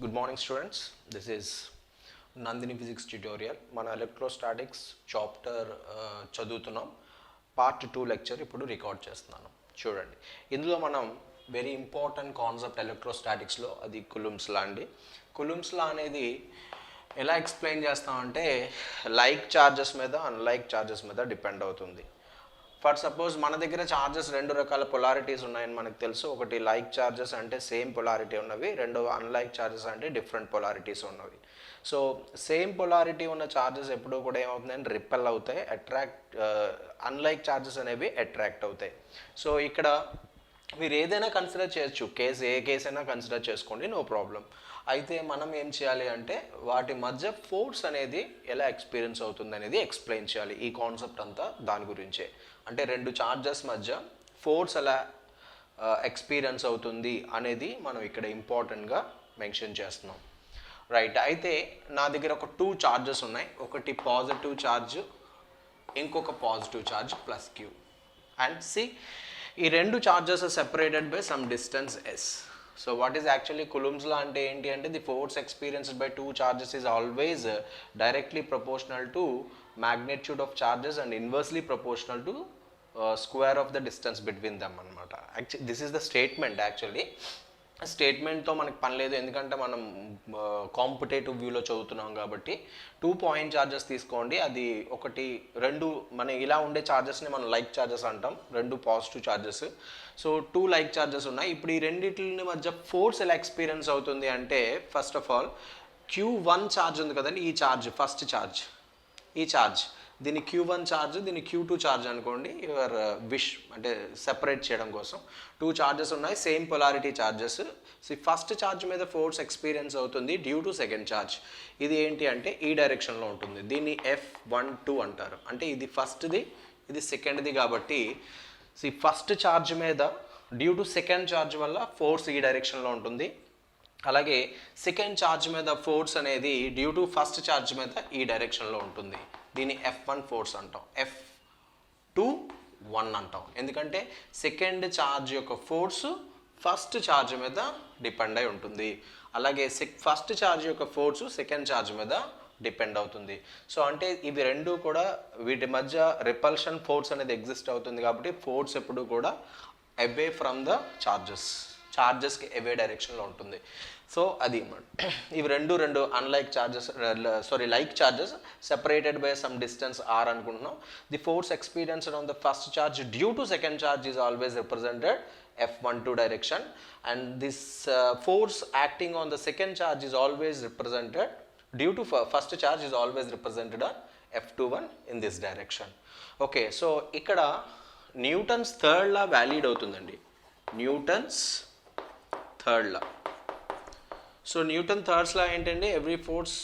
Good morning students. This is Nandini physics tutorial. మన electrostatics chapter చదువుతున్నాం. Part 2 lecture ఇప్పుడు record చేస్తున్నాను. చూడండి. ఇందులో మనం వెరీ ఇంపార్టెంట్ కాన్సెప్ట్ ఎలక్ట్రోస్టాటిక్స్ లో అది కులుంబ్స్ లా అండి. కులుంబ్స్ లా అనేది ఎలా ఎక్స్ప్లెయిన్ చేస్తామంటే లైక్ చార్జెస్ మీద అన్లైక్ చార్జెస్ మీద డిపెండ్ అవుతుంది. ఫర్ సపోజ్ మన దగ్గర చార్జెస్ రెండు రకాల పొలారిటీస్ ఉన్నాయని మనకు తెలుసు. ఒకటి లైక్ చార్జెస్ అంటే సేమ్ పొలారిటీ ఉన్నవి, రెండు అన్లైక్ చార్జెస్ అంటే డిఫరెంట్ పొలారిటీస్ ఉన్నవి. సో సేమ్ పొలారిటీ ఉన్న చార్జెస్ ఎప్పుడూ కూడా ఏమవుతుందంటే రిపెల్ అవుతాయి, అట్రాక్ట్. అన్లైక్ చార్జెస్ అనేవి అట్రాక్ట్ అవుతాయి. సో ఇక్కడ మీరు ఏదైనా కన్సిడర్ చేయొచ్చు, ఏ కేసు అయినా కన్సిడర్ చేసుకోండి, నో ప్రాబ్లం. అయితే మనం ఏం చేయాలి అంటే వాటి మధ్య ఫోర్స్ అనేది ఎలా ఎక్స్పీరియన్స్ అవుతుంది అనేది ఎక్స్ప్లెయిన్ చేయాలి. ఈ కాన్సెప్ట్ అంతా దాని గురించే. అంటే రెండు చార్జెస్ మధ్య ఫోర్స్ ఎలా ఎక్స్పీరియన్స్ అవుతుంది అనేది మనం ఇక్కడ ఇంపార్టెంట్గా మెన్షన్ చేస్తున్నాం. రైట్. అయితే నా దగ్గర ఒక 2 చార్జెస్ ఉన్నాయి. ఒకటి పాజిటివ్ ఛార్జ్, ఇంకొక positive charge plus Q. And see ఈ రెండు charges separated by some distance s. So what is actually Coulomb's law అంటే ఏంటి అంటే the force experienced by 2 charges is always directly proportional to magnitude of charges and inversely proportional to square of the distance between them అనమాట. Actually this is the statement. Actually స్టేట్మెంట్తో మనకు పని లేదు, ఎందుకంటే మనం కాంపిటేటివ్ వ్యూలో చదువుతున్నాం కాబట్టి 2 పాయింట్ చార్జెస్ తీసుకోండి. అది ఒకటి రెండు మన ఇలా ఉండే చార్జెస్ని మనం లైక్ చార్జెస్ అంటాం, రెండు positive charges. So 2 like charges ఉన్నాయి. ఇప్పుడు ఈ రెండింటి మధ్య ఫోర్స్ ఎలా ఎక్స్పీరియన్స్ అవుతుంది అంటే first of all Q1 charge ఉంది కదండి, ఈ ఛార్జ్ ఫస్ట్ ఛార్జ్, ఈ ఛార్జ్ దీన్ని Q1 ఛార్జ్, దీన్ని Q2 ఛార్జ్ అనుకోండి. యువర్ విష్ అంటే సెపరేట్ చేయడం కోసం 2 ఛార్జెస్ ఉన్నాయి, same polarity charges. So first charge మీద ఫోర్స్ ఎక్స్పీరియన్స్ అవుతుంది డ్యూ టు సెకండ్ ఛార్జ్. ఇది ఏంటి అంటే ఈ డైరెక్షన్లో ఉంటుంది, దీన్ని F12 అంటారు. అంటే ఇది ఫస్ట్ది, ఇది సెకండ్ది కాబట్టి ఫస్ట్ ఛార్జ్ మీద డ్యూ టు సెకండ్ ఛార్జ్ వల్ల ఫోర్స్ ఈ డైరెక్షన్లో ఉంటుంది. అలాగే సెకండ్ ఛార్జ్ మీద ఫోర్స్ అనేది డ్యూ టు ఫస్ట్ ఛార్జ్ మీద ఈ డైరెక్షన్లో ఉంటుంది. దీన్ని F1 ఫోర్స్ అంటాం, F21 అంటాం. ఎందుకంటే సెకండ్ ఛార్జ్ యొక్క ఫోర్స్ ఫస్ట్ ఛార్జ్ మీద డిపెండ్ అయి ఉంటుంది. అలాగే ఫస్ట్ ఛార్జ్ యొక్క ఫోర్స్ సెకండ్ ఛార్జ్ మీద డిపెండ్ అవుతుంది. సో అంటే ఇవి రెండు కూడా వీటి మధ్య రిపల్షన్ ఫోర్స్ అనేది ఎగ్జిస్ట్ అవుతుంది కాబట్టి ఫోర్స్ ఎప్పుడు కూడా అవే ఫ్రమ్ ద చార్జెస్కి అవే డైరెక్షన్లో ఉంటుంది. సో అది ఇవి రెండు unlike charges, like charges separated by some distance are అనుకుంటున్నాం. The force experienced on the first charge due to second charge is always represented F12 direction, and this force acting on the second charge is always represented due to first charge is always represented on F21 in this direction. Okay, so ఇక్కడ Newton's third law valid అవుతుందండి, Newton's third law. So Newton third's law ఏంటంటే every force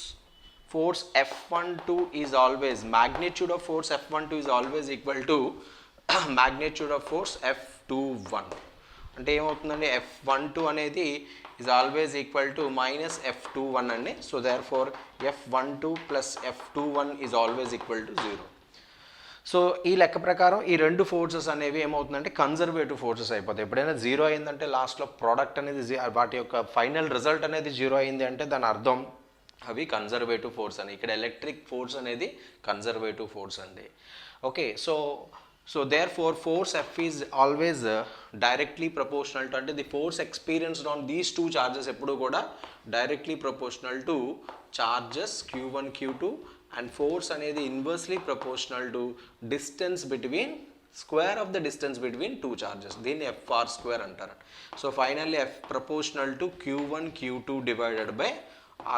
F12 is always, magnitude of force F12 is always equal to magnitude of force F21. అంటే ఏమవుతుందండి, F12 అనేది is always equal to minus F21 అండి. So therefore F12 plus F21 is always equal to 0. సో ఈ లెక్క ప్రకారం ఈ రెండు ఫోర్సెస్ అనేవి ఏమవుతుందంటే కన్జర్వేటివ్ ఫోర్సెస్ అయిపోతాయి. ఎప్పుడైనా 0 అయిందంటే లాస్ట్లో ప్రోడక్ట్ అనేది వాటి యొక్క ఫైనల్ రిజల్ట్ అనేది 0 అయింది అంటే దాని అర్థం అవి కన్జర్వేటివ్ ఫోర్స్ అని. ఇక్కడ ఎలక్ట్రిక్ ఫోర్స్ అనేది కన్జర్వేటివ్ ఫోర్స్ అండి. Okay, so therefore F is always directly proportional to, అంటే the force experienced on these 2 charges ఎప్పుడు కూడా directly proportional to charges Q1 Q2, and force అనేది inversely proportional to distance between square of the distance between 2 charges. దీన్ని FR² అంటారు. So finally F proportional to Q1 Q2 divided by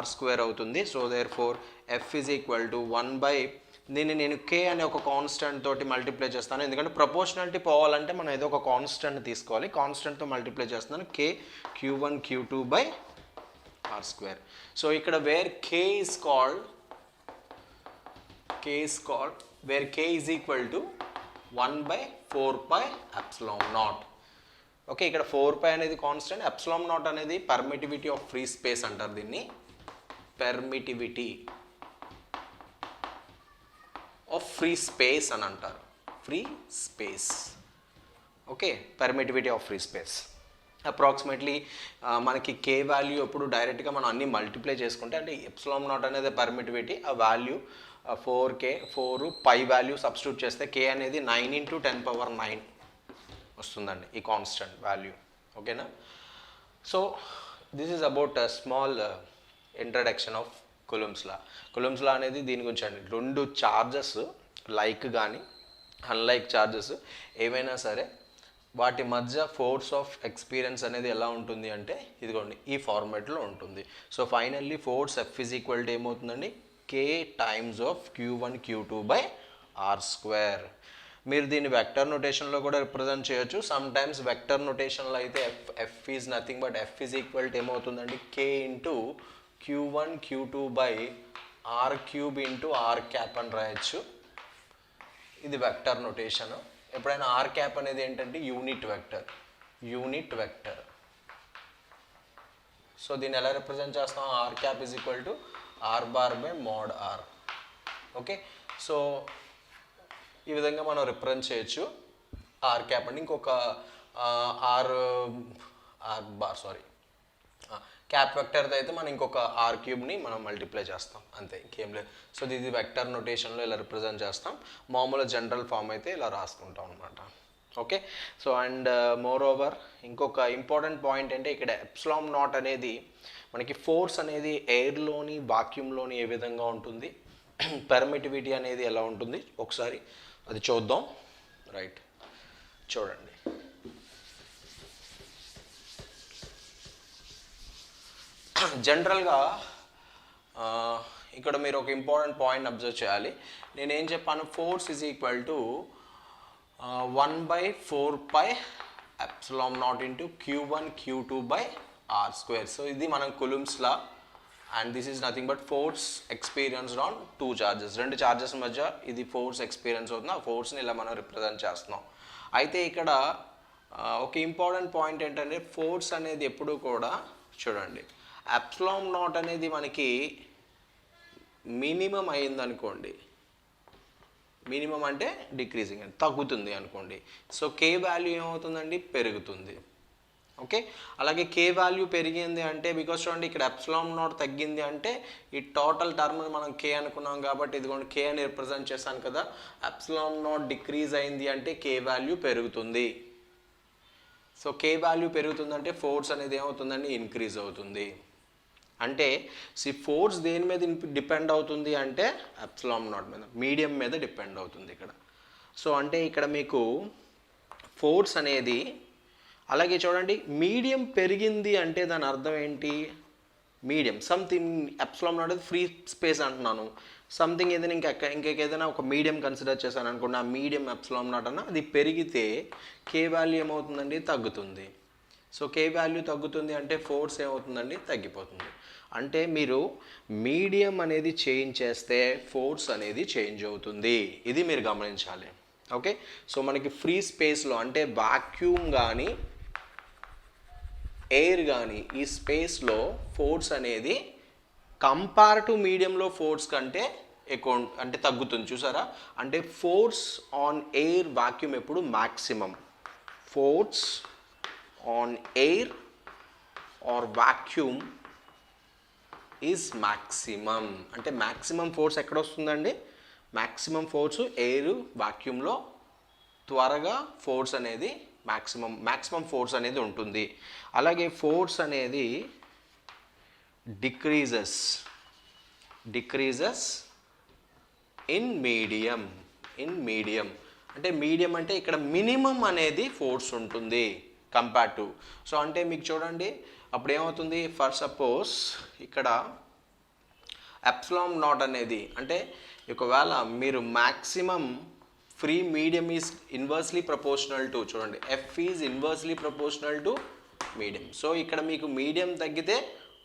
R² అవుతుంది. So therefore F is equal to 1 by, దీన్ని నేను K అనే ఒక constant తోటి multiply చేస్తాను, ఎందుకంటే ప్రపోర్షనాలిటీ పోవాలంటే మనం ఏదో ఒక కాన్స్టెంట్ తీసుకోవాలి. కాన్స్టెంట్తో మల్టిప్లై చేస్తున్నాను, K Q1 Q2 by R². So ఇక్కడ wear K is called where K is equal to 1 by 4 pi epsilon naught. Okay, ఇక్కడ 4 pi అనేది కాన్స్టెంట్, ఎప్సిలాన్ నాట్ అనేది పర్మిటివిటీ ఆఫ్ ఫ్రీ స్పేస్ అంటారు. దీన్ని పర్మిటివిటీ ఆఫ్ ఫ్రీ స్పేస్ అని అంటారు, free space. Okay, permittivity of free space. Approximately మనకి కే value ఎప్పుడు డైరెక్ట్గా మనం అన్ని మల్టిప్లై చేసుకుంటే అంటే ఎప్సిలాన్ నాట్ అనేది పర్మిటివిటీ, ఆ వాల్యూ 4 పై వాల్యూ సబ్స్టిట్యూట్ చేస్తే కే అనేది 9 × 10⁹ వస్తుందండి ఈ కాన్స్టెంట్ వాల్యూ. ఓకేనా? So this is about small introduction of Coulomb's law. Coulomb's law అనేది దీని గురించి అండి. రెండు చార్జెస్ లైక్ కానీ అన్లైక్ చార్జెస్ ఏవైనా సరే వాటి మధ్య ఫోర్స్ ఆఫ్ ఎక్స్పీరియన్స్ అనేది ఎలా ఉంటుంది అంటే ఇదిగోండి ఈ ఫార్మాట్లో ఉంటుంది. So finally force F is equal to ఏమవుతుందండి, K times of Q1 Q2/r². మీరు దీన్ని వెక్టర్ నొటేషన్లో కూడా రిప్రజెంట్ చేయొచ్చు. సమ్ టైమ్స్ వెక్టర్ నొటేషన్లో అయితే F is nothing but F is equal to ఏమవుతుందండి, K into Q1 Q2/r³ r అని రాయొచ్చు. ఇది వెక్టర్ నొటేషన్. ఎప్పుడైనా ఆర్ క్యాప్ అనేది ఏంటంటే యూనిట్ వెక్టర్. సో దీన్ని ఎలా రిప్రజెంట్ చేస్తాం, R cap is equal to r⁻/mod r. Okay, so ఈ విధంగా మనం రిప్రజెంట్ చేయొచ్చు ఆర్ క్యాప్ అని. ఇంకొక క్యాప్ వెక్టర్తో అయితే మనం ఇంకొక r³ మనం మల్టిప్లై చేస్తాం, అంతే, ఇంకేం లేదు. సో ఇది వెక్టర్ నొటేషన్లో ఇలా రిప్రజెంట్ చేస్తాం. మామూలు జనరల్ ఫామ్ అయితే ఇలా రాసుకుంటాం అనమాట. Okay, so and more over ఇంకొక ఇంపార్టెంట్ పాయింట్ అంటే ఇక్కడ ఎప్సిలాన్ నాట్ అనేది మనకి ఫోర్స్ అనేది ఎయిర్లోని వాక్యూమ్లోని ఏ విధంగా ఉంటుంది, పర్మిటివిటీ అనేది ఎలా ఉంటుంది ఒకసారి అది చూద్దాం. రైట్, చూడండి. జనరల్గా ఇక్కడ మీరు ఒక ఇంపార్టెంట్ పాయింట్ అబ్జర్వ్ చేయాలి. నేనేం చెప్పాను, force is equal to 1/4πε0 into Q1 Q2/r². So ఇది మనం Coulomb's law, and this is nothing but force experienced on two charges. రెండు చార్జెస్ మధ్య ఇది ఫోర్స్ ఎక్స్పీరియన్స్ అవుతుంది. ఆ ఫోర్స్ని ఇలా మనం రిప్రజెంట్ చేస్తున్నాం. అయితే ఇక్కడ ఒక ఇంపార్టెంట్ పాయింట్ ఏంటంటే ఫోర్స్ అనేది ఎప్పుడు కూడా చూడండి, ఎప్సిలాన్ నాట్ అనేది మనకి మినిమం అయిందనుకోండి, మినిమం అంటే డిక్రీజింగ్ అని తగ్గుతుంది అనుకోండి, సో కే వాల్యూ ఏమవుతుందండి, పెరుగుతుంది. ఓకే, అలాగే కే వాల్యూ పెరిగింది అంటే బికాస్ చూడండి ఇక్కడ ఎప్సిలాన్ నాట్ తగ్గింది అంటే ఈ టోటల్ టర్మ్ మనం కే అనుకున్నాం కాబట్టి ఇదిగోండి కే అని రిప్రజెంట్ చేశాను కదా. ఎప్సిలాన్ నాట్ డిక్రీజ్ అయింది అంటే కే వాల్యూ పెరుగుతుంది. సో కే వాల్యూ పెరుగుతుందంటే ఫోర్స్ అనేది ఏమవుతుందండి, ఇంక్రీజ్ అవుతుంది. అంటే ఫోర్స్ దేని మీద డిపెండ్ అవుతుంది అంటే ఎప్సిలాన్ నాట్ మీద, మీడియం మీద డిపెండ్ అవుతుంది ఇక్కడ. సో అంటే ఇక్కడ మీకు ఫోర్స్ అనేది, అలాగే చూడండి మీడియం పెరిగింది అంటే దాని అర్థం ఏంటి, మీడియం సంథింగ్ ఎప్సిలాన్ నాట్ అనేది ఫ్రీ స్పేస్ అంటున్నాను, సంథింగ్ ఏదైనా ఇంకేదైనా ఒక మీడియం కన్సిడర్ చేశాను అనుకోండి, ఆ మీడియం ఎప్సిలాన్ నాట్ అన్న అది పెరిగితే కే వాల్యూ ఏమవుతుందండి, తగ్గుతుంది. సో కే వాల్యూ తగ్గుతుంది అంటే ఫోర్స్ ఏమవుతుందండి, తగ్గిపోతుంది. అంటే మీరు మీడియం అనేది చేంజ్ చేస్తే ఫోర్స్ అనేది చేంజ్ అవుతుంది, ఇది మీరు గమనించాలి. ఓకే, సో మనకి ఫ్రీ స్పేస్లో అంటే వాక్యూమ్ కానీ ఎయిర్ కానీ ఈ స్పేస్లో ఫోర్స్ అనేది కంపేర్ టు మీడియంలో ఫోర్స్ కంటే ఎక్కువ అంటే తగ్గుతుంది, చూసారా. అంటే ఫోర్స్ ఆన్ ఎయిర్ వాక్యూమ్ ఎప్పుడు maximum, force on air or vacuum is maximum. అంటే మ్యాక్సిమం ఫోర్స్ ఎక్కడ వస్తుందండి, మ్యాక్సిమం ఫోర్స్ ఎయిర్ వాక్యూమ్లో త్వరగా ఫోర్స్ అనేది మ్యాక్సిమం ఫోర్స్ అనేది ఉంటుంది. అలాగే ఫోర్స్ అనేది డిక్రీజెస్ ఇన్ మీడియం. అంటే మీడియం అంటే ఇక్కడ మినిమం అనేది ఫోర్స్ ఉంటుంది కంపేర్ టు. సో అంటే మీకు చూడండి అప్పుడు ఏమవుతుంది, ఫర్ సపోజ్ ఇక్కడ ఎప్సిలాన్ నాట్ అనేది అంటే ఒకవేళ మీరు maximum free medium is inversely proportional to, చూడండి F is inversely proportional to medium. So ఇక్కడ మీకు మీడియం తగ్గితే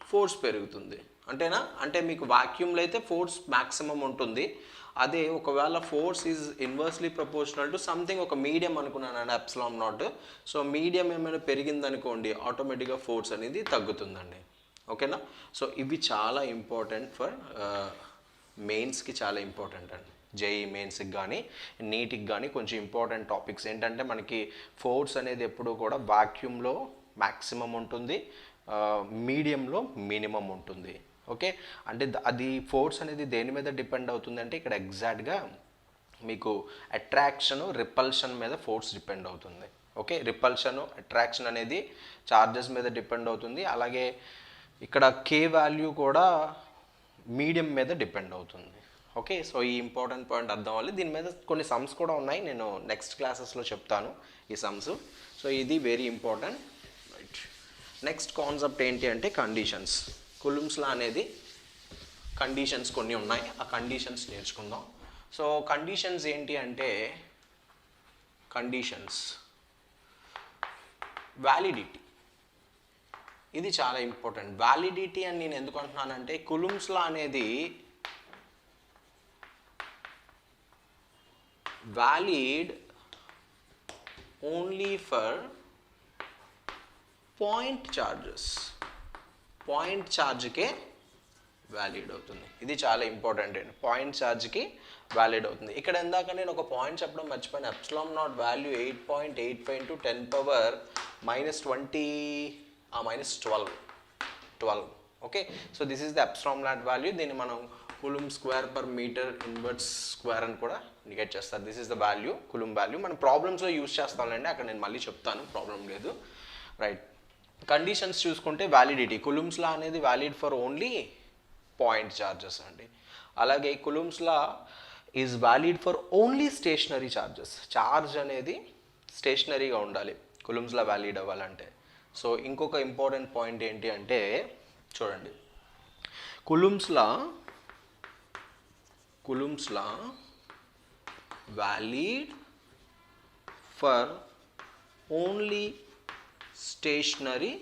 ఫోర్స్ పెరుగుతుంది అంటేనా. అంటే మీకు వాక్యూమ్లో అయితే ఫోర్స్ మ్యాక్సిమం ఉంటుంది, అదే ఒకవేళ force is inversely proportional to something ఒక మీడియం అనుకున్నాను ఎప్సిలాన్ నాట్. సో మీడియం ఏమైనా పెరిగిందనుకోండి ఆటోమేటిక్గా ఫోర్స్ అనేది తగ్గుతుందండి. ఓకేనా. సో ఇవి చాలా ఇంపార్టెంట్ ఫర్ మెయిన్స్కి, చాలా ఇంపార్టెంట్ అండి. జేఈ మెయిన్స్కి కానీ నీట్కి కానీ కొంచెం ఇంపార్టెంట్ టాపిక్స్ ఏంటంటే మనకి ఫోర్స్ అనేది ఎప్పుడు కూడా వాక్యూమ్లో మ్యాక్సిమం ఉంటుంది, మీడియంలో మినిమం ఉంటుంది. ఓకే, అంటే అది ఫోర్స్ అనేది దేని మీద డిపెండ్ అవుతుంది అంటే ఇక్కడ ఎగ్జాక్ట్గా మీకు అట్రాక్షన్ రిపల్షన్ మీద ఫోర్స్ డిపెండ్ అవుతుంది. ఓకే, రిపల్షన్ అట్రాక్షన్ అనేది చార్జెస్ మీద డిపెండ్ అవుతుంది. అలాగే ఇక్కడ కే వాల్యూ కూడా మీడియం మీద డిపెండ్ అవుతుంది. ఓకే, సో ఈ ఇంపార్టెంట్ పాయింట్ అర్థం అవ్వాలి. దీని మీద కొన్ని సమ్స్ కూడా ఉన్నాయి, నేను నెక్స్ట్ క్లాసెస్లో చెప్తాను ఈ సమ్స్. సో ఇది very important. Right, next concept ఏంటి అంటే కండిషన్స్. కులుంబ్స్ లా అనేది కండిషన్స్ కొన్ని ఉన్నాయి, ఆ కండిషన్స్ నేర్చుకుందాం. సో కండిషన్స్ ఏంటి అంటే కండిషన్స్ వ్యాలిడిటీ, ఇది చాలా ఇంపార్టెంట్. వ్యాలిడిటీ అని నేను ఎందుకు అంటున్నానంటే కులుంబ్స్ లా అనేది valid only for point charges, point ఛార్జ్కే వ్యాలిడ్ అవుతుంది. ఇది చాలా ఇంపార్టెంట్ అండి, పాయింట్ ఛార్జ్కి వ్యాలిడ్ అవుతుంది. ఇక్కడ ఇందాక నేను ఒక పాయింట్ చెప్పడం మర్చిపోయాను. Epsilon naught value 8.85 × 10⁻−20 -12. Okay, so this is the epsilon naught value. దీన్ని మనం coulomb square per metre inverse square అని కూడా ఇండికేట్ చేస్తారు. This is the value, coulomb value. మనం ప్రాబ్లమ్స్లో యూజ్ చేస్తానండి, అక్కడ నేను మళ్ళీ చెప్తాను, ప్రాబ్లం లేదు. రైట్, కండిషన్స్ చూసుకుంటే వ్యాలిడిటీ, కూలుంబ్స్ లా అనేది valid for only point charges అండి. అలాగే Coulomb's law is valid for only stationary charges. Charge అనేది స్టేషనరీగా ఉండాలి కూలుంబ్స్ లా వ్యాలిడ్ అవ్వాలంటే. సో ఇంకొక ఇంపార్టెంట్ పాయింట్ ఏంటి అంటే చూడండి, Coulomb's law valid for only stationary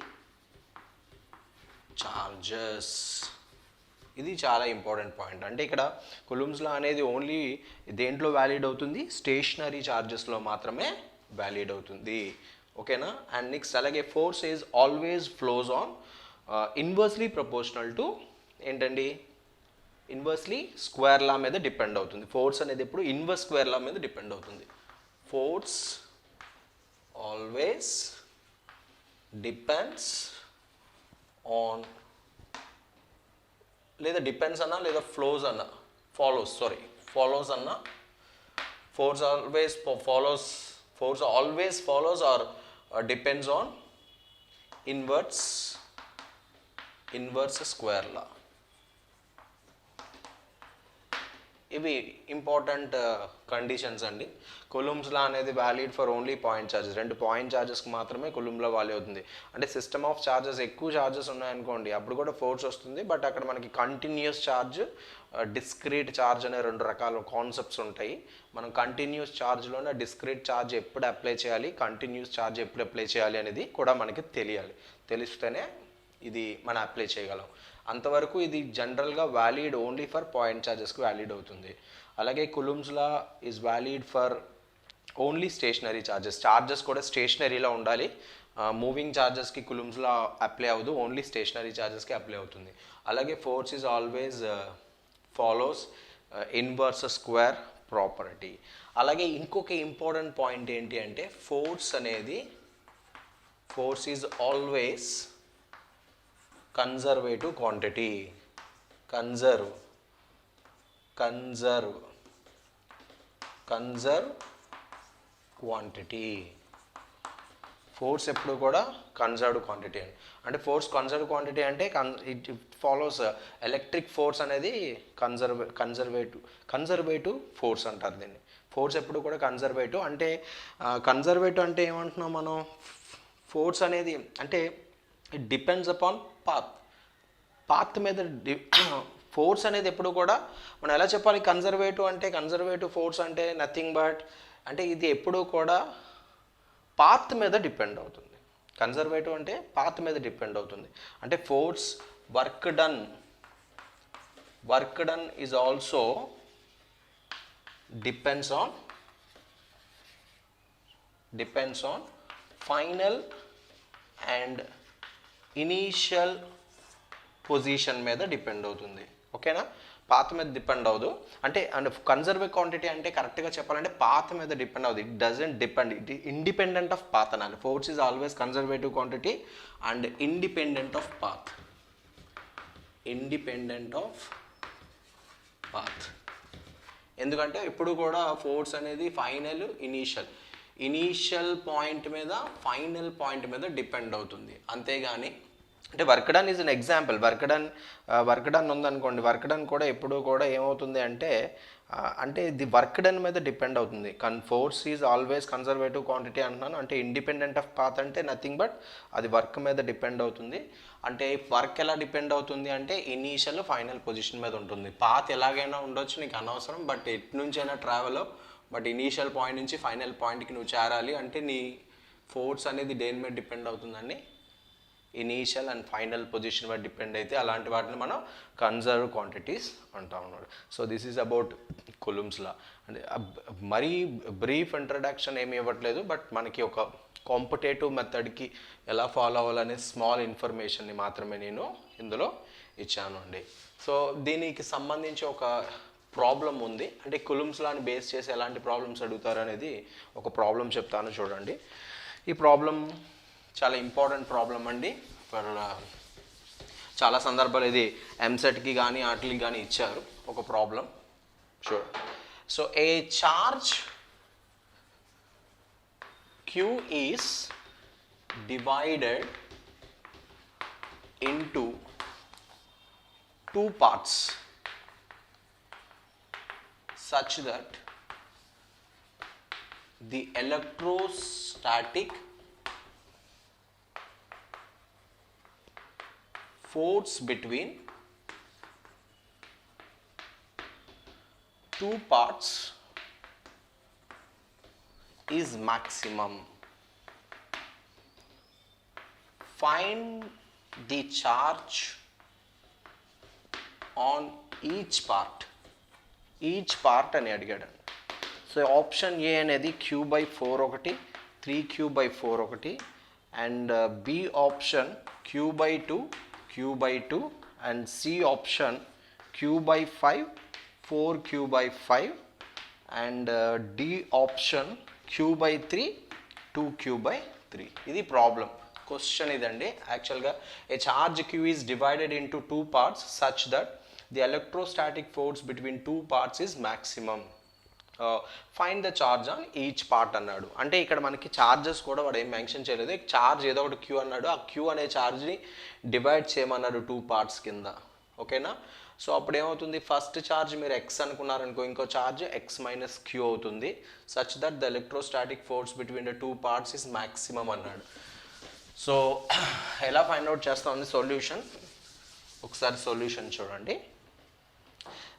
charges. ఇది చాలా ఇంపార్టెంట్ పాయింట్. అంటే ఇక్కడ కూలుంబ్స్ లా అనేది ఓన్లీ దేంట్లో వ్యాలిడ్ అవుతుంది, స్టేషనరీ చార్జెస్లో మాత్రమే వ్యాలిడ్ అవుతుంది. ఓకేనా. అండ్ నెక్స్ట్ అలాగే force is always flows on inversely proportional to ఏంటండి, ఇన్వర్స్లీ స్క్వేర్ లా మీద డిపెండ్ అవుతుంది. ఫోర్స్ అనేది ఎప్పుడు ఇన్వర్స్ స్క్వేర్ లా మీద డిపెండ్ అవుతుంది. ఫోర్స్ ఆల్వేస్ డిపెండ్స్ ఆన్, లేదా డిపెండ్స్ అన్నా లేదా ఫ్లోస్ అన్నా, ఫాలోస్ అన్నా, force always follows or depends on inverse square law. ఇవి ఇంపార్టెంట్ కండిషన్స్ అండి. కూలుంబ్స్ లా అనేది valid for only point charges. 2 point చార్జెస్కి మాత్రమే కూలుంబ్ లా వాల్యూ అవుతుంది. అంటే సిస్టమ్ ఆఫ్ చార్జెస్ ఎక్కువ చార్జెస్ ఉన్నాయనుకోండి, అప్పుడు కూడా ఫోర్స్ వస్తుంది. బట్ అక్కడ మనకి కంటిన్యూస్ ఛార్జ్, డిస్క్రీట్ ఛార్జ్ అనే 2 రకాల కాన్సెప్ట్స్ ఉంటాయి. మనం కంటిన్యూస్ ఛార్జ్లోనే డిస్క్రీట్ ఛార్జ్ ఎప్పుడు అప్లై చేయాలి, కంటిన్యూస్ ఛార్జ్ ఎప్పుడు అప్లై చేయాలి అనేది కూడా మనకి తెలియాలి. తెలిస్తేనే ఇది మనం అప్లై చేయగలం. అంతవరకు ఇది జనరల్గా వ్యాలిడ్ ఓన్లీ ఫర్ పాయింట్ ఛార్జెస్కి వ్యాలిడ్ అవుతుంది. అలాగే Coulomb's law is valid for only stationary charges. Charges కూడా స్టేషనరీలో ఉండాలి. మూవింగ్ ఛార్జెస్కి కూలుంబ్స్ లా అప్లై అవ్వదు, ఓన్లీ స్టేషనరీ ఛార్జెస్కి అప్లై అవుతుంది. అలాగే force is always follows inverse square property. అలాగే ఇంకొక ఇంపార్టెంట్ పాయింట్ ఏంటి అంటే force is always conservative quantity. Conserve quantity. Force ఎప్పుడు కూడా కన్జర్వ్డ్ క్వాంటిటీ అండి. అంటే ఫోర్స్ కన్జర్వ్డ్ క్వాంటిటీ అంటే ఇట్ ఫాలోస్ ఎలక్ట్రిక్ ఫోర్స్ అనేది కన్జర్వేటివ్ ఫోర్స్ అంటారు దీన్ని. ఫోర్స్ ఎప్పుడు కూడా కన్జర్వేటివ్. అంటే కన్జర్వేటివ్ అంటే ఏమంటున్నాం మనం, ఫోర్స్ అనేది అంటే ఇట్ డిపెండ్స్ అపాన్ పాత్ మీద ఫోర్స్ అనేది ఎప్పుడు కూడా మనం ఎలా చెప్పాలి, కన్జర్వేటివ్ ఫోర్స్ అంటే నథింగ్ బట్ అంటే ఇది ఎప్పుడూ కూడా పాత్ మీద డిపెండ్ అవుతుంది. కన్జర్వేటివ్ అంటే పాత్ మీద డిపెండ్ అవుతుంది. అంటే force work done is also depends on final and initial position మీద డిపెండ్ అవుతుంది. ఓకేనా. పాత్ మీద డిపెండ్ అవ్వదు. అంటే అండ్ కన్జర్వ్ క్వాంటిటీ అంటే కరెక్ట్గా చెప్పాలంటే పాత్ మీద డిపెండ్ అవ్వదు. It doesn't depend, it independent of path అనాలి. Force is always conservative quantity and independent of path. Independent of path. ఎందుకంటే ఇప్పుడు కూడా ఫోర్స్ అనేది ఫైనల్ ఇనీషియల్ పాయింట్ మీద ఫైనల్ పాయింట్ మీద డిపెండ్ అవుతుంది. అంతేగాని అంటే work done is an example. Work done ఉందనుకోండి, వర్క్ డన్ కూడా ఎప్పుడు కూడా ఏమవుతుంది అంటే అంటే ఇది వర్క్ డన్ మీద డిపెండ్ అవుతుంది. Force is always conservative quantity అంటున్నాను. అంటే ఇండిపెండెంట్ ఆఫ్ పాత్ అంటే నథింగ్ బట్ అది వర్క్ మీద డిపెండ్ అవుతుంది. అంటే వర్క్ ఎలా డిపెండ్ అవుతుంది అంటే ఇనీషియల్ ఫైనల్ పొజిషన్ మీద ఉంటుంది. పాత్ ఎలాగైనా ఉండొచ్చు, నీకు అనవసరం, బట్ ఎటు నుంచైనా ట్రావెల్, బట్ ఇనీషియల్ పాయింట్ నుంచి ఫైనల్ పాయింట్కి నువ్వు చేరాలి అంటే నీ ఫోర్స్ అనేది దేని మీద డిపెండ్ అవుతుందండి? ఇనీషియల్ అండ్ ఫైనల్ పొజిషన్ మీద డిపెండ్ అయితే అలాంటి వాటిని మనం కన్జర్వ్ క్వాంటిటీస్ అంటాం అన్నమాట. So this is about కులుంబ్స్ law. అంటే మరీ బ్రీఫ్ ఇంట్రడక్షన్ ఏమి ఇవ్వట్లేదు, బట్ మనకి ఒక కాంపిటేటివ్ మెథడ్కి ఎలా ఫాలో అవ్వాలనే స్మాల్ ఇన్ఫర్మేషన్ని మాత్రమే నేను ఇందులో ఇచ్చాను అండి. సో దీనికి సంబంధించి ఒక ప్రాబ్లం ఉంది. అంటే కులుంబ్స్ లాని బేస్ చేసి ఎలాంటి ప్రాబ్లమ్స్ అడుగుతారు అనేది ఒక ప్రాబ్లం చెప్తాను చూడండి. ఈ ప్రాబ్లం చాలా ఇంపార్టెంట్ ప్రాబ్లం అండి. ఫర్ చాలా సందర్భాలు ఇది ఎంసెట్కి కానీ వాటికి కానీ ఇచ్చారు ఒక problem. Sure. So A charge Q is divided into 2 parts such that the electrostatic force between 2 parts is maximum. Find the charge on each part. Each part అని అడిగాడు. సో ఆప్షన్ ఏ అనేది Q/4 ఒకటి, 3Q/4 ఒకటి, and B option Q/2, Q/2, and C option Q/5, 4Q/5, and D option Q/3, 2Q/3. ఇది problem. Question ఇదండి. యాక్చువల్గా ఏ charge Q is divided into 2 parts such that the electrostatic force between 2 parts is maximum. Find the charge on each part అన్నాడు. అంటే ఇక్కడ మనకి charges కూడా వాడు ఏం మెన్షన్ చేయలేదు. చార్జ్ ఏదో ఒకటి Q అన్నాడు. ఆ Q అనే చార్జ్ని డివైడ్ చేయమన్నాడు 2 parts కింద. ఓకేనా? సో అప్పుడు ఏమవుతుంది, ఫస్ట్ ఛార్జ్ మీరు X అనుకున్నారనుకో, ఇంకో ఛార్జ్ X - Q అవుతుంది. Such that the electrostatic force between the 2 parts is maximum అన్నాడు. సో ఎలా ఫైండ్ అవుట్ చేస్తామని సొల్యూషన్, ఒకసారి సొల్యూషన్ చూడండి.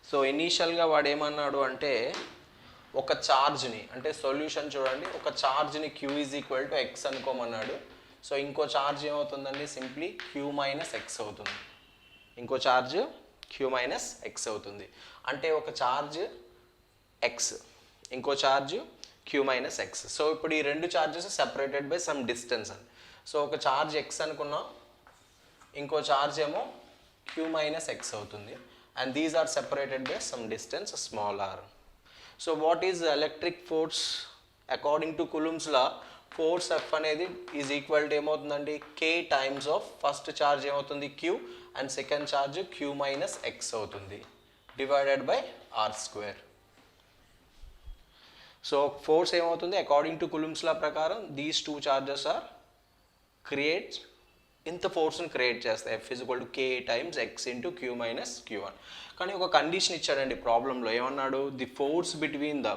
సో ఇనీషియల్గా వాడు ఏమన్నాడు అంటే ఒక ఛార్జ్ని, అంటే సొల్యూషన్ చూడండి, ఒక ఛార్జ్ని Q = X అనుకోమన్నాడు. సో ఇంకో ఛార్జ్ ఏమవుతుందండి, సింప్లీ Q - X అవుతుంది. ఇంకో ఛార్జ్ Q - X అవుతుంది. అంటే ఒక ఛార్జ్ X, ఇంకో ఛార్జ్ Q - X. సో ఇప్పుడు ఈ రెండు charges separated by some distance అని. సో ఒక ఛార్జ్ X అనుకున్నాం, ఇంకో ఛార్జ్ ఏమో Q - X అవుతుంది. And these are separated by some distance small r. So what is electric force according to Coulomb's law? Force F అనేది ఈజ్ ఈక్వల్ టు ఏమవుతుందండి, K times of first charge ఏమవుతుంది Q, and second charge Q - X అవుతుంది, divided by r². So force ఏమవుతుంది according to Coulomb's లా ప్రకారం these 2 charges are creates ఇంత ఫోర్స్ని create చేస్తాయి. F = K times X into Q - Q1. కానీ ఒక condition ఇచ్చాడండి ప్రాబ్లంలో. ఏమన్నాడు, the force between the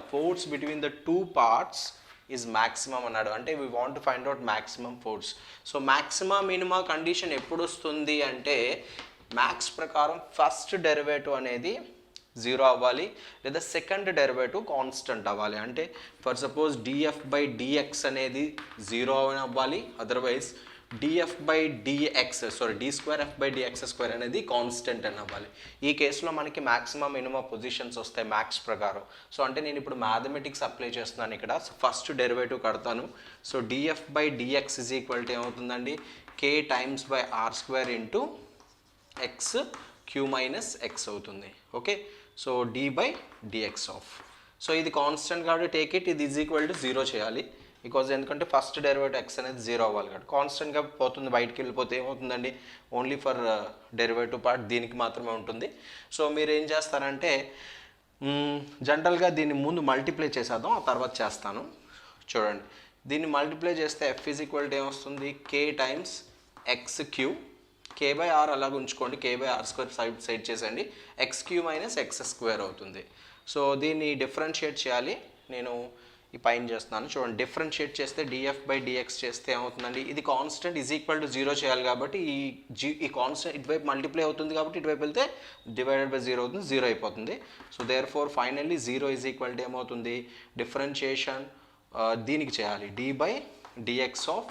2 parts is maximum అన్నాడు. అంటే we want to find out maximum force. So మ్యాక్సిమా minima condition ఎప్పుడు వస్తుంది అంటే మ్యాథ్స్ ప్రకారం ఫస్ట్ డెరివేటివ్ అనేది 0 అవ్వాలి, లేదా సెకండ్ డెరివేటివ్ కాన్స్టెంట్ అవ్వాలి. అంటే ఫర్ సపోజ్ dF/dx అనేది 0 అవ్వాలి, అదర్వైజ్ d2F/dx² అనేది కాన్స్టెంట్ అని అవ్వాలి. ఈ కేసులో మనకి మ్యాక్సిమం మినిమం పొజిషన్స్ వస్తాయి మ్యాథ్స్ ప్రకారం. సో అంటే నేను ఇప్పుడు మ్యాథమెటిక్స్ అప్లై చేస్తున్నాను ఇక్కడ. సో ఫస్ట్ డెరివేటివ్ కడతాను. సో dF/dx = ఏమవుతుందండి, K times by r² into X Q minus X అవుతుంది. Okay, so d by dx of, so ఇది కాన్స్టెంట్ కాబట్టి టేక్ ఇట్, ఇది ఈజ్ ఈక్వల్ టు 0 చేయాలి బికాజ్ ఎందుకంటే ఫస్ట్ డెరివేటివ్ ఎక్స్ అనేది 0 అవ్వాలి కాబట్టి. కాన్స్టెంట్గా పోతుంది, బయటికి వెళ్ళిపోతే ఏమవుతుందండి, ఓన్లీ ఫర్ డెరివేటివ్ పార్ట్ దీనికి మాత్రమే ఉంటుంది. సో మీరు ఏం చేస్తారంటే జనరల్గా దీన్ని ముందు మల్టిప్లై చేసేద్దాం, ఆ తర్వాత చేస్తాను. చూడండి, దీన్ని మల్టిప్లై చేస్తే ఎఫ్ ఈజ్ ఈక్వల్ టు ఏమొస్తుంది, K times X Q, K by R అలాగ ఉంచుకోండి, K by R square side చేసేయండి, X Q minus X square అవుతుంది. సో దీన్ని డిఫరెన్షియేట్ చేయాలి, నేను ఈ పైన చేస్తున్నాను. చూడండి, డిఫరెన్షియేట్ చేస్తే డిఎఫ్ బై డిఎక్స్ చేస్తే ఏమవుతుందండి, ఇది కాన్స్టెంట్ ఈజ్ ఈక్వల్ టు 0 చేయాలి కాబట్టి ఈ కాన్స్టెంట్ ఇటువైపు మల్టిప్లై అవుతుంది కాబట్టి ఇటువైపు వెళ్తే డివైడెడ్ బై 0 అవుతుంది, 0 అయిపోతుంది. So therefore finally 0 is equal to ఏమవుతుంది, డిఫరెన్షియేషన్ దీనికి చేయాలి, d by dx of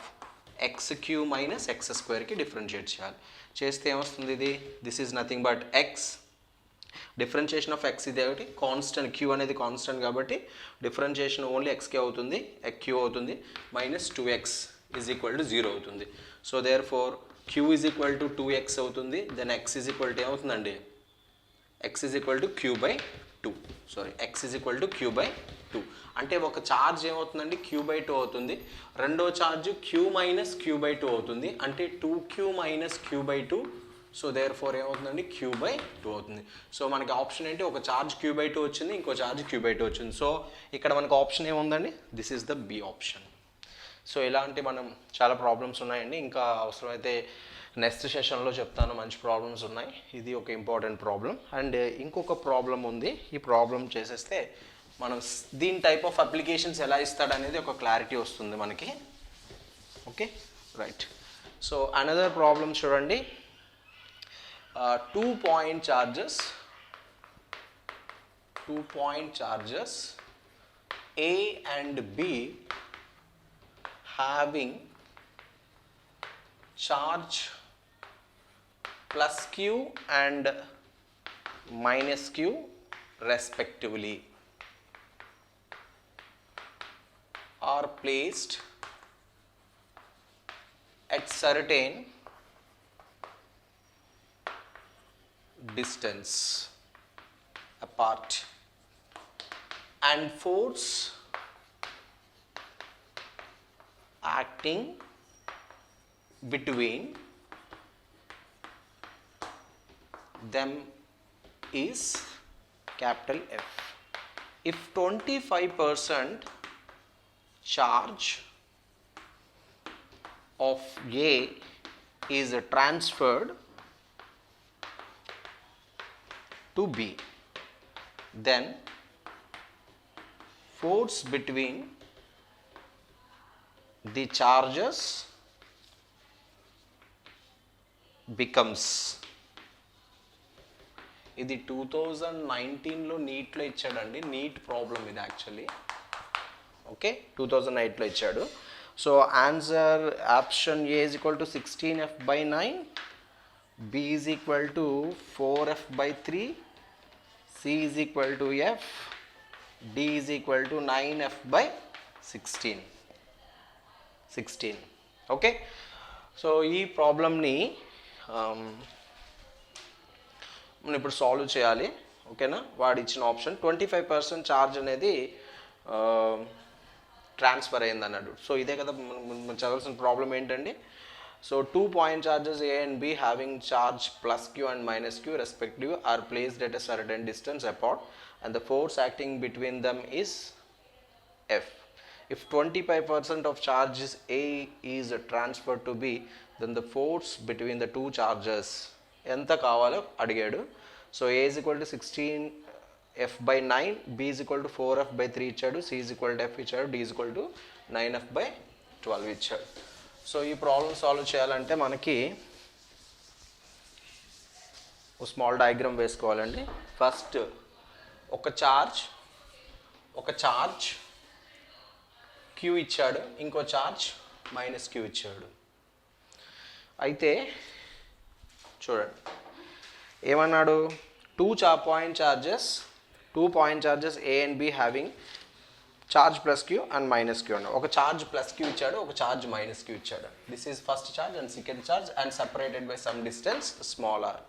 X Q minus X స్క్వేర్కి డిఫరెన్షియేట్ చేయాలి. చేస్తే ఏమొస్తుంది, ఇది this is nothing but X, differentiation of X ఇది ఒకటి కాన్స్టెంట్, క్యూ అనేది కాన్స్టెంట్ కాబట్టి డిఫరెన్షియేషన్ ఓన్లీ ఎక్స్కి అవుతుంది, క్యూ అవుతుంది, minus 2x is equal to 0 అవుతుంది. So therefore Q is equal to 2x అవుతుంది, then X is equal to ఏమవుతుందండి, X is equal to Q by 2, sorry X is equal to Q by 2. అంటే ఒక charge ఏమవుతుందండి, q by 2 అవుతుంది, రెండో charge q minus q by 2 అవుతుంది, అంటే 2q minus q by 2. So therefore ఏమవుతుందండి, q by 2 అవుతుంది. సో మనకి ఆప్షన్ ఏంటి, ఒక ఛార్జ్ క్యూ బై 2 వచ్చింది, ఇంకో ఛార్జ్ క్యూ బై 2 వచ్చింది. సో ఇక్కడ మనకు ఆప్షన్ ఏముందండి, this is the B option. So ఇలాంటి మనం చాలా ప్రాబ్లమ్స్ ఉన్నాయండి, ఇంకా అవసరమైతే నెక్స్ట్ సెషన్లో చెప్తాను, మంచి ప్రాబ్లమ్స్ ఉన్నాయి. ఇది ఒక ఇంపార్టెంట్ ప్రాబ్లం. అండ్ ఇంకొక ప్రాబ్లం ఉంది, ఈ ప్రాబ్లం చేసేస్తే మనం దీని టైప్ ఆఫ్ అప్లికేషన్స్ ఎలా ఇస్తాడనేది ఒక క్లారిటీ వస్తుంది మనకి. Okay right. So another problem చూడండి, 2 point charges A and B having charge plus Q and minus Q respectively are placed at certain distance apart and force acting between them is capital F. If 25% charge of A is transferred to B, then force between the charges becomes. ఇది 2019లో నీట్లో ఇచ్చాడండి, neat problem ఇది actually. Okay, 2008లో ఇచ్చాడు. So answer option A is equal to 16f/9, B is equal to 4f/3, C is equal to F, D is equal to 9f/16. Okay, so ఈ ప్రాబ్లమ్ని మనం ఇప్పుడు solve చేయాలి. ఓకేనా, వాడు ఇచ్చిన ఆప్షన్ 25% ఛార్జ్ అనేది ట్రాన్స్ఫర్ అయింది అన్నాడు. సో ఇదే కదా మనం చదవాల్సిన ప్రాబ్లం ఏంటండి. So 2 point charges A and B having charge plus Q and minus Q respective are placed at a certain distance apart and the force acting between them is F. If 25% of charges A is transferred to B, then the force between the two charges ఎంత కావాలో అడిగాడు. So A is equal to 16f/9, B is equal to 4f/3 ఇచ్చాడు, C is equal to F ఇచ్చాడు, D is equal to 9f/12 ఇచ్చాడు. So ఈ problem solve చేయాలంటే మనకి ఒక స్మాల్ డయాగ్రామ్ వేసుకోవాలండి. ఫస్ట్ ఒక ఛార్జ్ క్యూ ఇచ్చాడు, ఇంకో ఛార్జ్ మైనస్ క్యూ ఇచ్చాడు. అయితే చూడండి ఏమన్నాడు, 2 point charges A and B having charge plus Q and minus Q అన్నాడు. ఒక ఛార్జ్ ప్లస్ క్యూ ఇచ్చాడు, ఒక ఛార్జ్ మైనస్ క్యూ ఇచ్చాడు. This is first charge and second charge and separated by some distance small r.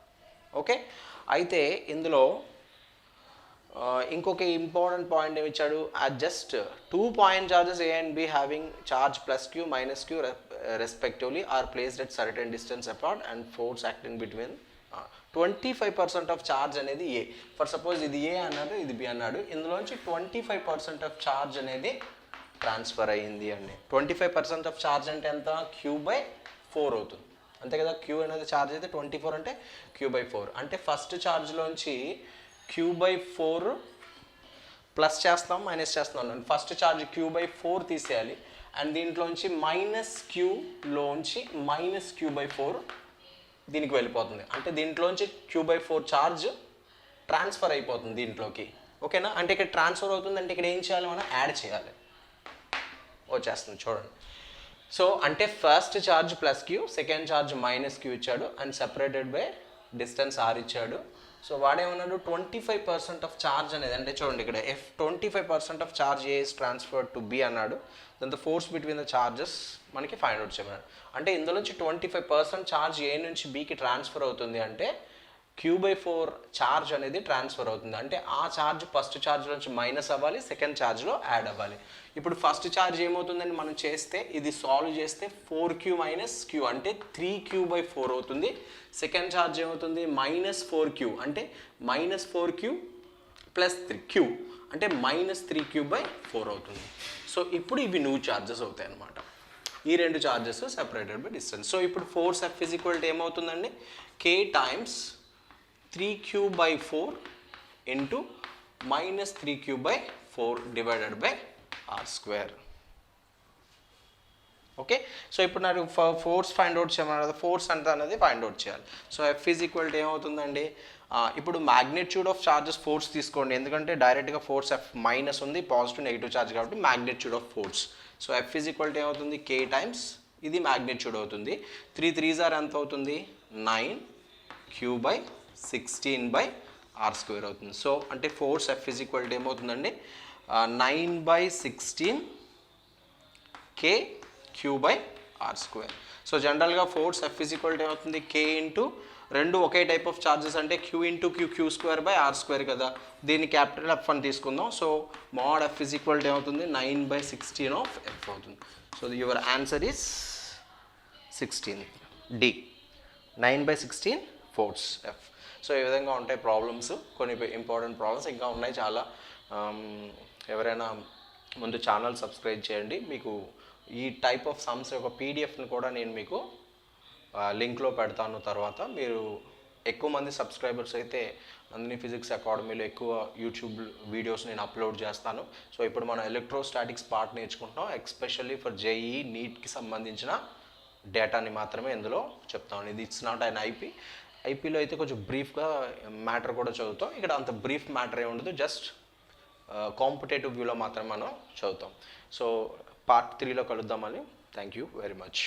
Okay, అయితే ఇందులో ఇంకొక important point ఏమి ఇచ్చాడు, just 2 point charges A and B having charge plus q minus q respectively are placed at certain distance apart and force acting between 25% of charge అనేది A. For suppose ఇది ఏ అన్నాడు, ఇది B అన్నాడు, ఇందులోంచి 25% of charge అనేది transfer అయ్యింది అండి. 25% of charge అంటే ఎంత, Q/4 అవుతుంది అంతే కదా. క్యూ అనేది ఛార్జ్ అయితే 24 అంటే Q/4 అంటే ఫస్ట్ ఛార్జ్లోంచి Q/4 ప్లస్ చేస్తాం మైనస్ చేస్తున్నాం. ఫస్ట్ ఛార్జ్ Q/4 తీసేయాలి అండ్ దీంట్లోంచి మైనస్ Q/4 దీనికి వెళ్ళిపోతుంది. అంటే దీంట్లోంచి Q/4 ఛార్జ్ ట్రాన్స్ఫర్ అయిపోతుంది దీంట్లోకి. ఓకేనా, అంటే ఇక్కడ ట్రాన్స్ఫర్ అవుతుంది అంటే ఇక్కడ ఏం చేయాలి, మనం యాడ్ చేయాలి. వచ్చేస్తుంది చూడండి. సో అంటే first charge plus Q, second charge minus queue ఇచ్చాడు and separated by distance R ఇచ్చాడు. సో వాడేమన్నాడు 25% ఆఫ్ ఛార్జ్ అనేది, అంటే చూడండి ఇక్కడ 25% of charge A is transferred to B అన్నాడు. దాని the force between the charges మనకి ఫైండ్ అవుట్ చేయమన్నాడు. అంటే ఇందులోంచి 25% ఛార్జ్ ఏ నుంచి బికి ట్రాన్స్ఫర్ అవుతుంది అంటే Q/4 ఛార్జ్ అనేది ట్రాన్స్ఫర్ అవుతుంది. అంటే ఆ ఛార్జ్ ఫస్ట్ ఛార్జ్ నుంచి మైనస్ అవ్వాలి, సెకండ్ ఛార్జ్లో యాడ్ అవ్వాలి. ఇప్పుడు ఫస్ట్ ఛార్జ్ ఏమవుతుందని మనం చేస్తే, ఇది సాల్వ్ చేస్తే 4Q మైనస్ క్యూ అంటే 3Q/4 అవుతుంది. సెకండ్ ఛార్జ్ ఏమవుతుంది, -4Q అంటే -4Q ప్లస్ 3Q అంటే -3Q/4 అవుతుంది. సో ఇప్పుడు ఇవి న్యూ ఛార్జెస్ అవుతాయి అన్నమాట. ఈ రెండు charges separated by distance. So ఇప్పుడు force F is equal to ఏమవుతుందండి, K times 3Q/4 into -3Q/4 divided by R². Okay, so ఇప్పుడు నాకు ఫోర్స్ ఫైండ్ అవుట్ చేయమన్నారు. ఫోర్స్ ఎంత అనేది ఫైండ్ అవుట్ చేయాలి. So F is equal to ఏమవుతుందండి, ఇప్పుడు మ్యాగ్నిట్యూడ్ ఆఫ్ చార్జెస్ ఫోర్స్ తీసుకోండి, ఎందుకంటే డైరెక్ట్గా ఫోర్స్ F మైనస్ ఉంది, పాజిటివ్ నెగిటివ్ చార్జ్ కాబట్టి magnitude of force. So F is equal to ఏమవుతుంది, K టైమ్స్ ఇది మ్యాగ్నిట్యూడ్ అవుతుంది. 3 3s ఎంత అవుతుంది, 9Q/16/R² అవుతుంది. సో అంటే force F is equal to ఏమవుతుందండి, 9/16 K/Q/R². సో జనరల్గా force F is equal to ఏమవుతుంది, K ఇంటూ రెండు ఒకే టైప్ ఆఫ్ చార్జెస్ అంటే Q ఇంటూ Q² కదా, దీన్ని క్యాపిటల్ F అని తీసుకుందాం. So mode F is equal to ఏమవుతుంది, 9/16 ఆఫ్ F అవుతుంది. So your answer is 16 D, 9/16 force F. So ఈ విధంగా ఉంటాయి ప్రాబ్లమ్స్, కొన్ని ఇంపార్టెంట్ ప్రాబ్లమ్స్ ఇంకా ఉన్నాయి చాలా. ఎవరైనా ముందు ఛానల్ సబ్స్క్రైబ్ చేయండి. మీకు ఈ టైప్ ఆఫ్ సమ్స్ యొక్క పీడిఎఫ్ని కూడా నేను మీకు లింక్లో పెడతాను. తర్వాత మీరు ఎక్కువ మంది సబ్స్క్రైబర్స్ అయితే నందిని ఫిజిక్స్ అకాడమీలో ఎక్కువ యూట్యూబ్ వీడియోస్ నేను అప్లోడ్ చేస్తాను. సో ఇప్పుడు మనం ఎలక్ట్రోస్టాటిక్స్ పార్ట్ నేర్చుకుంటున్నాం. ఎస్పెషల్లీ ఫర్ జేఈ నీట్కి సంబంధించిన డేటాని మాత్రమే ఇందులో చెప్తాను. ఇది ఇట్స్ నాట్ అండ్ ఐపీలో అయితే కొంచెం బ్రీఫ్గా మ్యాటర్ కూడా చదువుతాం. ఇక్కడ అంత బ్రీఫ్ మ్యాటర్ ఏమి ఉండదు, జస్ట్ కాంపిటేటివ్ వ్యూలో మాత్రమే మనం చదువుతాం. సో పార్ట్ 3లో కలుద్దామని. Thank you very much.